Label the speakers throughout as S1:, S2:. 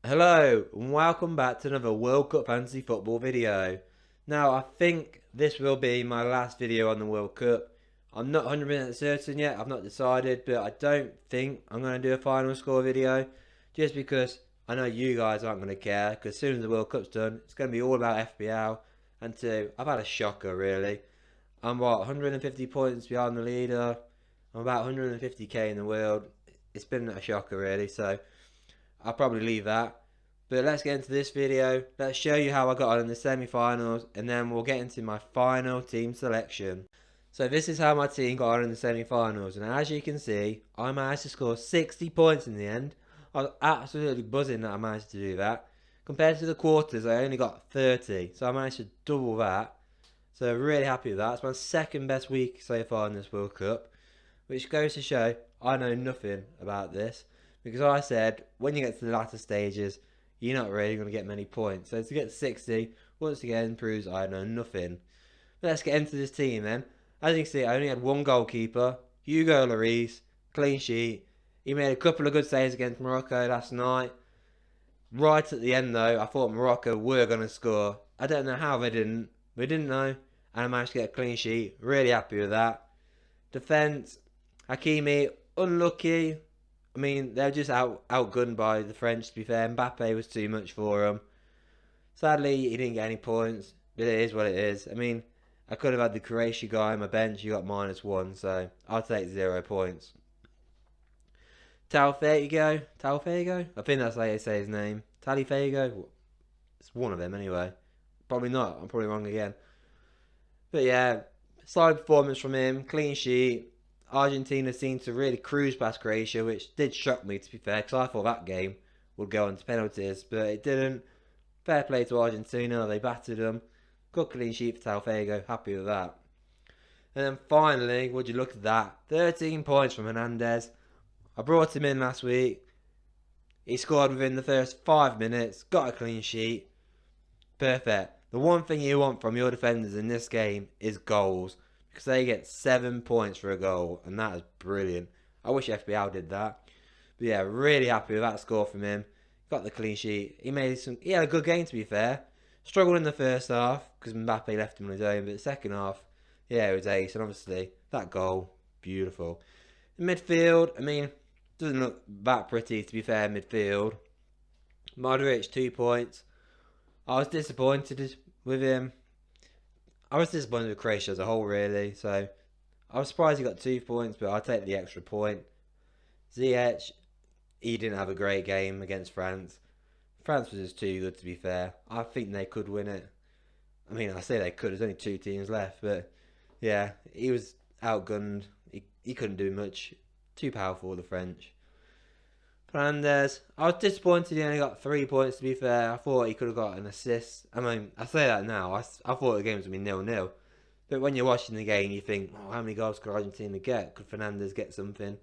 S1: Hello and welcome back to another World Cup Fantasy Football video. Now I think this will be my last video on the World Cup. I'm not 100% certain yet, I've not decided, but I don't think I'm going to do a final score video just because I know you guys aren't going to care, because as soon as the World Cup's done it's going to be all about FPL. And two, I've had a shocker really. I'm 150 points behind the leader. I'm about 150k in the world. It's been a shocker really, so I'll probably leave that. But let's get into this video. Let's show you how I got on in the semi-finals, and then we'll get into my final team selection. So this is how my team got on in the semi-finals, and as you can see, I managed to score 60 points in the end. I was absolutely buzzing that I managed to do that. Compared to the quarters, I only got 30, so I managed to double that. So really happy with that. It's my second best week so far in this World Cup, which goes to show I know nothing about this, because I said when you get to the latter stages, you're not really going to get many points. So to get to 60, once again, proves I know nothing. But let's get into this team then. As you can see, I only had one goalkeeper, Hugo Lloris, clean sheet. He made a couple of good saves against Morocco last night. Right at the end though, I thought Morocco were going to score. I don't know how they didn't. They didn't know. And I managed to get a clean sheet. Really happy with that. Defence, Hakimi, unlucky. I mean, they're just outgunned by the French, to be fair. Mbappe was too much for them. Sadly, he didn't get any points, but it is what it is. I mean, I could have had the Croatia guy on my bench. He got -1, so I'll take 0 points. Talfego? I think that's how you say his name. Talifego? It's one of them anyway. Probably not. I'm probably wrong again. But yeah, solid performance from him. Clean sheet. Argentina seemed to really cruise past Croatia, which did shock me, to be fair, because I thought that game would go on to penalties, but it didn't. Fair play to Argentina, they battered them. Good clean sheet for Talfego, happy with that. And then finally, would you look at that, 13 points from Hernandez. I brought him in last week. He scored within the first 5 minutes, got a clean sheet. Perfect. The one thing you want from your defenders in this game is goals, because they get 7 points for a goal, and that is brilliant. I wish FPL did that. But yeah, really happy with that score from him. Got the clean sheet. He had a good game, to be fair. Struggled in the first half because Mbappe left him on his own, but the second half, yeah, it was ace. And obviously that goal, beautiful. In midfield, I mean, doesn't look that pretty, to be fair. Midfield, Modric 2 points. I was disappointed with him. I was disappointed with Croatia as a whole, really. So I was surprised he got 2 points, but I'll take the extra point. Ziyech, he didn't have a great game against France. France was just too good, to be fair. I think they could win it. I mean, I say they could. There's only 2 teams left, but yeah, he was outgunned. He couldn't do much. Too powerful, the French. Fernandez, I was disappointed he only got 3 points, to be fair. I thought he could have got an assist. I mean, I say that now. I thought the game was going to be 0-0. But when you're watching the game, you think, oh, how many goals could Argentina get? Could Fernandez get something?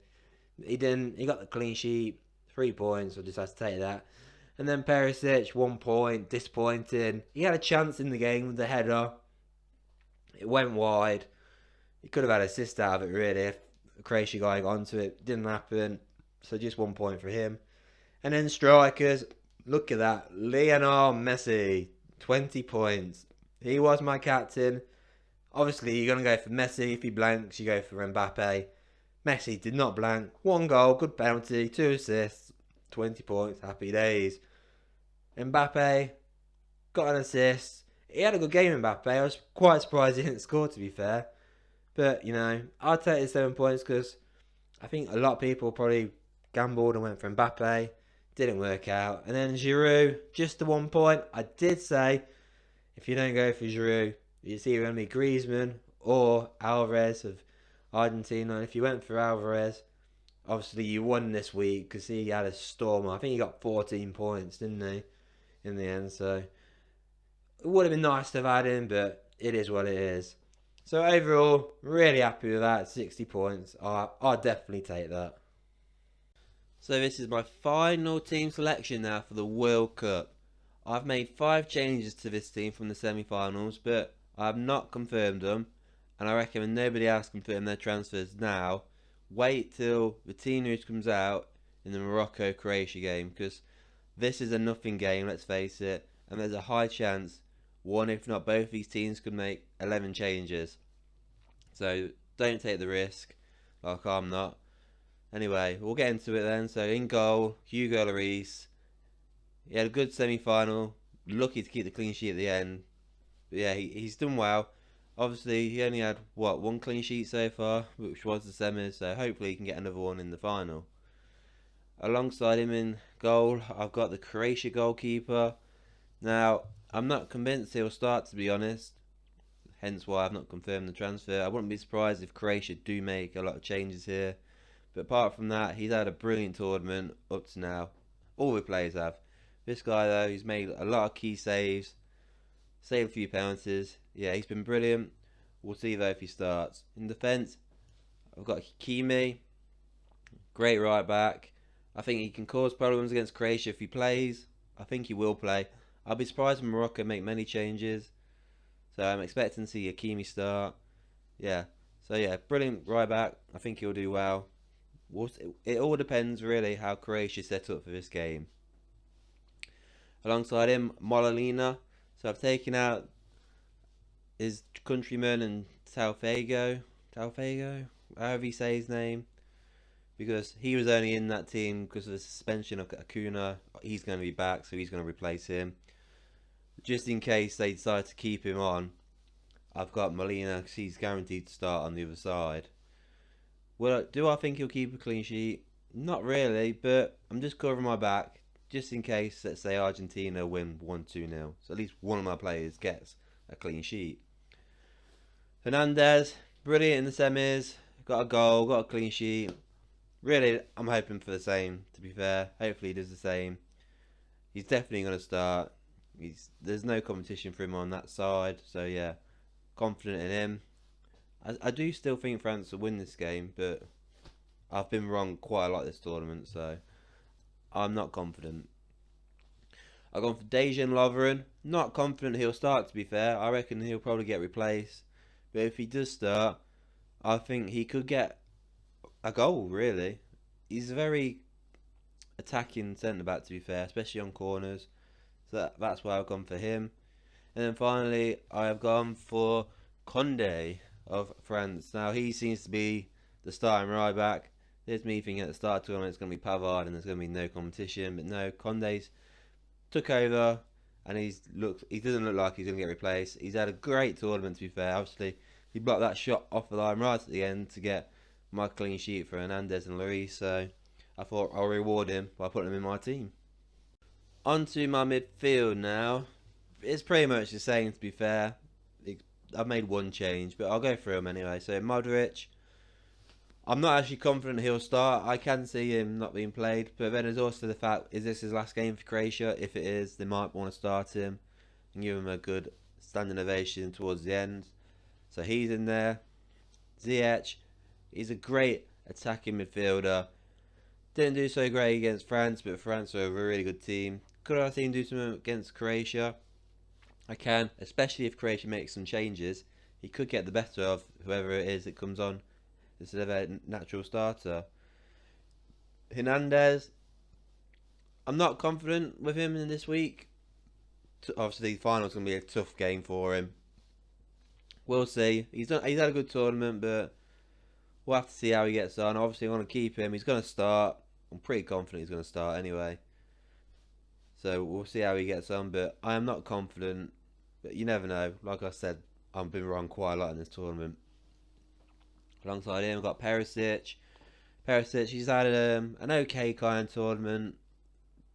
S1: He didn't. He got the clean sheet, 3 points. I just had to take that. And then Perisic, 1 point, disappointing. He had a chance in the game with the header. It went wide. He could have had an assist out of it, really, if the Croatia guy got onto it. Didn't happen. So just 1 point for him. And then strikers, look at that. Lionel Messi, 20 points. He was my captain. Obviously, you're going to go for Messi. If he blanks, you go for Mbappe. Messi did not blank. 1 goal, good penalty, 2 assists, 20 points, happy days. Mbappe got an assist. He had a good game, Mbappe. I was quite surprised he didn't score, to be fair. But, you know, I'll take the 7 points because I think a lot of people probably gambled and went for Mbappe. Didn't work out. And then Giroud, just the 1 point. I did say, if you don't go for Giroud, it's either going to be Griezmann or Alvarez of Argentina. And if you went for Alvarez, obviously you won this week because he had a stormer. I think he got 14 points, didn't he, in the end? So it would have been nice to have had him, but it is what it is. So overall, really happy with that. 60 points. I'll definitely take that. So this is my final team selection now for the World Cup. I've made 5 changes to this team from the semi-finals, but I have not confirmed them. And I reckon when nobody else confirm their transfers now, wait till the team news comes out in the Morocco-Croatia game, because This is a nothing game, let's face it, and there's a high chance one, if not both, of these teams could make 11 changes. So don't take the risk, like I'm not. Anyway, we'll get into it then. So in goal, Hugo Lloris. He had a good semi-final. Lucky to keep the clean sheet at the end. But yeah, he's done well. Obviously, he only had, one clean sheet so far, which was the semis, so hopefully he can get another one in the final. Alongside him in goal, I've got the Croatia goalkeeper. Now, I'm not convinced he'll start, to be honest, hence why I've not confirmed the transfer. I wouldn't be surprised if Croatia do make a lot of changes here. But apart from that, he's had a brilliant tournament up to now. All the players have. This guy, though, he's made a lot of key saves, saved a few penalties. Yeah, he's been brilliant. We'll see, though, if he starts. In defence, I've got Hakimi, great right back. I think he can cause problems against Croatia if he plays. I think he will play. I'll be surprised if Morocco make many changes. So I'm expecting to see Hakimi start. Yeah. So yeah, brilliant right back. I think he'll do well. It all depends really how Croatia's set up for this game. Alongside him, Molina. So I've taken out his countryman and Talfago, however you say his name, because he was only in that team because of the suspension of Acuna. He's going to be back, so he's going to replace him. Just in case they decide to keep him on, I've got Molina because he's guaranteed to start on the other side. Well, do I think he'll keep a clean sheet? Not really, but I'm just covering my back just in case, let's say, Argentina win 1-2-0. So at least one of my players gets a clean sheet. Hernandez, brilliant in the semis. Got a goal, got a clean sheet. Really, I'm hoping for the same, to be fair. Hopefully he does the same. He's definitely going to start. There's no competition for him on that side. So yeah, confident in him. I do still think France will win this game, but I've been wrong quite a lot this tournament, so I'm not confident. I've gone for Dejan Lovren. Not confident he'll start, to be fair. I reckon he'll probably get replaced. But if he does start, I think he could get a goal, really. He's a very attacking centre-back, to be fair, especially on corners. So that's why I've gone for him. And then finally, I have gone for Conde of France. Now, he seems to be the starting right back. There's me thinking at the start of the tournament it's going to be Pavard and there's going to be no competition. But no, Conde's took over and he doesn't look like he's going to get replaced. He's had a great tournament, to be fair. Obviously, he blocked that shot off the line right at the end to get my clean sheet for Hernandez and Lloris. So I thought I'll reward him by putting him in my team. On to my midfield now. It's pretty much the same, to be fair. I've made one change, but I'll go through them anyway. So Modric, I'm not actually confident he'll start. I can see him not being played, but then there's also the fact, is this his last game for Croatia? If it is, they might want to start him and give him a good standing ovation towards the end. So he's in there. Ziyech, he's a great attacking midfielder. Didn't do so great against France, but France are a really good team. Could I see him do something against Croatia? I can, especially if Croatia makes some changes. He could get the better of whoever it is that comes on instead of a natural starter. Hernandez, I'm not confident with him in this week. Obviously, the final's going to be a tough game for him. We'll see. He's had a good tournament, but we'll have to see how he gets on. Obviously, I want to keep him. He's going to start. I'm pretty confident he's going to start anyway. So we'll see how he gets on, but I am not confident. But you never know. Like I said, I've been wrong quite a lot in this tournament. Alongside him, I've got Perisic. He's had an okay kind of tournament.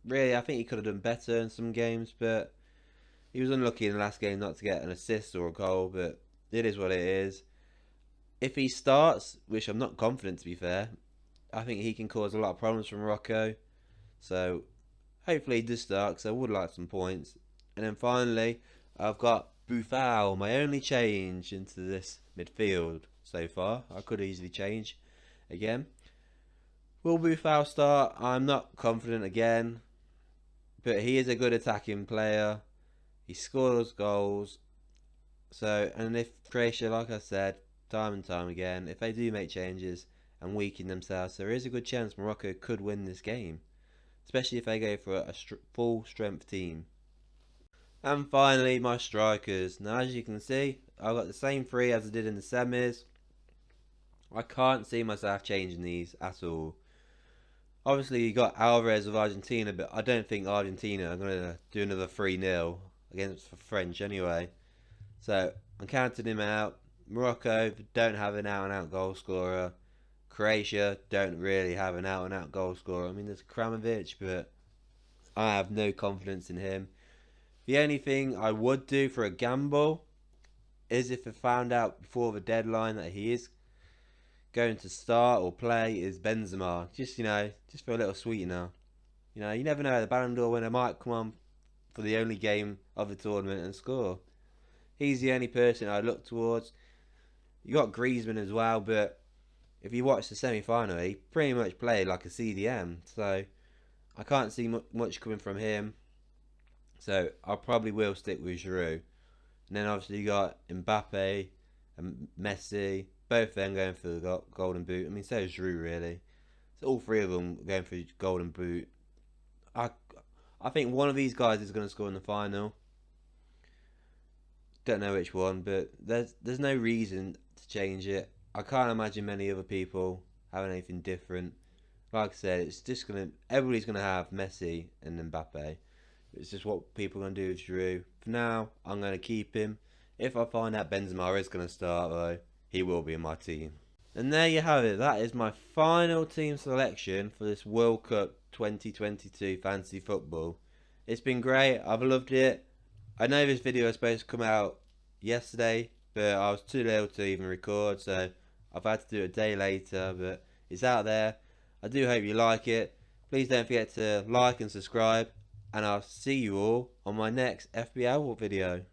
S1: Really, I think he could have done better in some games, but he was unlucky in the last game not to get an assist or a goal, but it is what it is. If he starts, which I'm not confident to be fair, I think he can cause a lot of problems for Morocco. So hopefully he does start, because I would like some points. And then finally, I've got Buffal, my only change into this midfield so far. I could easily change again. Will Buffal start? I'm not confident again, but he is a good attacking player. He scores goals. So, and if Croatia, like I said, time and time again, if they do make changes and weaken themselves, there is a good chance Morocco could win this game. especially if they go for a full strength team. And finally, my strikers. Now, as you can see, I've got the same three as I did in the semis. I can't see myself changing these at all. Obviously, you got Alvarez of Argentina, but I don't think Argentina are going to do another 3-0 against the French anyway. So, I'm counting him out. Morocco don't have an out-and-out goal scorer. Croatia don't really have an out-and-out goal scorer. I mean, there's Kramovic, but I have no confidence in him. The only thing I would do for a gamble is if I found out before the deadline that he is going to start or play is Benzema. Just for a little sweetener. You never know, the Ballon d'Or winner might come on for the only game of the tournament and score. He's the only person I look towards. You got Griezmann as well, but if you watch the semi-final, he pretty much played like a CDM. So I can't see much coming from him. So I probably will stick with Giroud. And then obviously you got Mbappe and Messi. Both of them going for the golden boot. I mean, so is Giroud really. So all three of them going for the golden boot. I think one of these guys is going to score in the final. Don't know which one, but there's no reason to change it. I can't imagine many other people having anything different. Like I said, it's just everybody's gonna have Messi and Mbappe. It's just what people are gonna do with Giroud. For now, I'm gonna keep him. If I find out Benzema is gonna start though, he will be in my team. And there you have it. That is my final team selection for this World Cup 2022 fantasy football. It's been great. I've loved it. I know this video was supposed to come out yesterday, but I was too ill to even record, so I've had to do it a day later, but it's out there. I do hope you like it. Please don't forget to like and subscribe, and I'll see you all on my next FBL video.